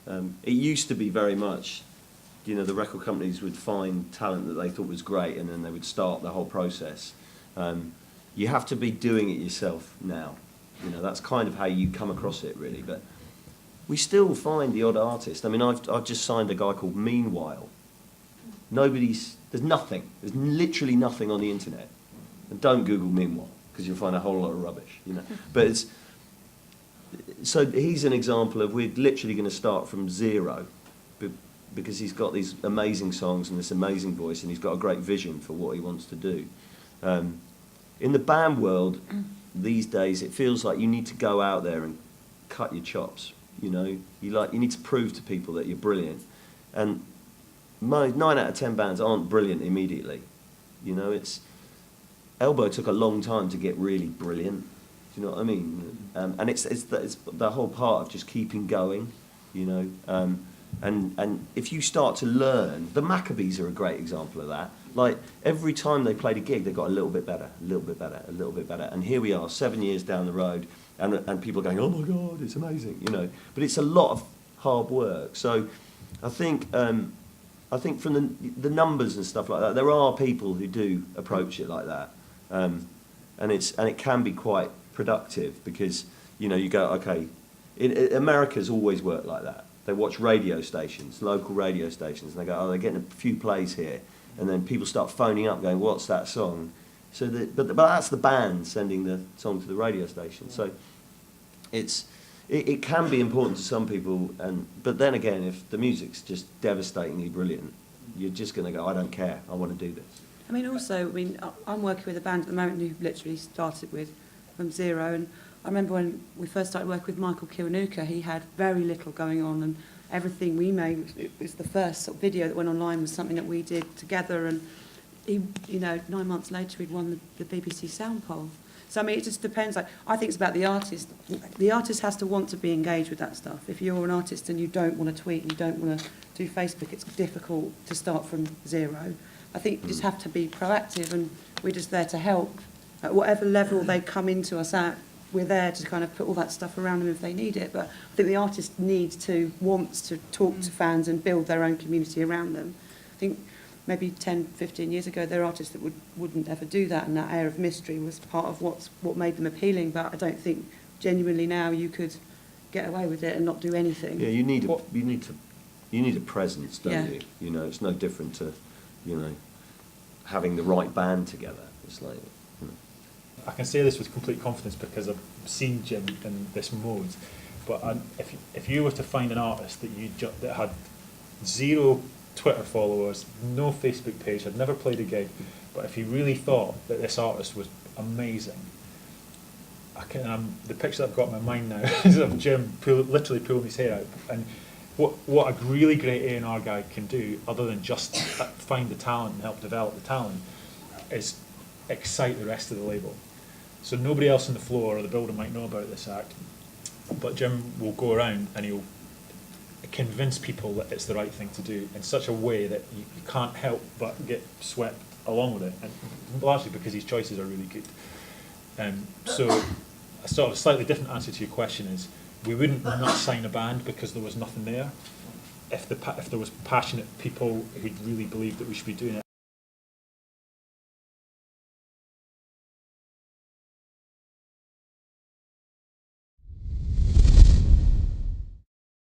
It used to be very much, you know, the record companies would find talent that they thought was great, and then they would start the whole process. You have to be doing it yourself now. You know, that's kind of how you come across it, really. But we still find the odd artist. I mean, I've just signed a guy called Meanwhile. There's nothing. There's literally nothing on the internet. And don't Google Meanwhile, because you'll find a whole lot of rubbish, you know. But so he's an example of, we're literally going to start from zero, because he's got these amazing songs and this amazing voice, and he's got a great vision for what he wants to do. In the band world these days, it feels like you need to go out there and cut your chops. You know, you need to prove to people that you're brilliant. And 9 out of 10 bands aren't brilliant immediately. You know, Elbow took a long time to get really brilliant. Do you know what I mean? And it's the whole part of just keeping going. You know, and if you start to learn, the Maccabees are a great example of that. Like, every time they played a gig, they got a little bit better, a little bit better, a little bit better. And here we are, 7 years down the road, and people are going, oh my God, it's amazing, you know. But it's a lot of hard work. So I think from the numbers and stuff like that, there are people who do approach it like that. And it can be quite productive, because, you know, you go, okay, America's always worked like that. They watch radio stations, local radio stations, and they go, oh, they're getting a few plays here. And then people start phoning up going, what's that song? So but that's the band sending the song to the radio station. So it can be important to some people, but then again, if the music's just devastatingly brilliant, you're just going to go, I don't care, I want to do this. I mean, also, I'm working with a band at the moment who literally started from zero, and I remember when we first started working with Michael Kiwanuka, he had very little going on, and everything we made, it was the first sort of video that went online, was something that we did together, and he, you know, 9 months later he'd won the BBC Sound Poll. So I mean, it just depends. Like, I think it's about the artist. The artist has to want to be engaged with that stuff. If you're an artist and you don't want to tweet and you don't want to do Facebook, it's difficult to start from zero. I think you just have to be proactive, and we're just there to help. At whatever level they come into us at, we're there to kind of put all that stuff around them if they need it. But I think the artist wants to talk to fans and build their own community around them. I think maybe 10, 15 years ago, there are artists that wouldn't ever do that, and that air of mystery was part of what made them appealing. But I don't think genuinely now you could get away with it and not do anything. Yeah, you need a presence, don't you? You know, it's no different to, you know, having the right band together. It's like, you know. I can say this with complete confidence because I've seen Jim in this mode. But if you were to find an artist that had 0 Twitter followers, no Facebook page, had never played a gig, but if you really thought that this artist was amazing, the picture that I've got in my mind now is of Jim literally pulling his hair out. And what a really great A&R guy can do, other than just find the talent and help develop the talent, is excite the rest of the label. So nobody else on the floor or the building might know about this act, but Jim will go around and he'll convince people that it's the right thing to do in such a way that you can't help but get swept along with it, and largely because his choices are really good. So a sort of slightly different answer to your question is, we wouldn't not sign a band because there was nothing there. If there was passionate people who really believed that we should be doing it,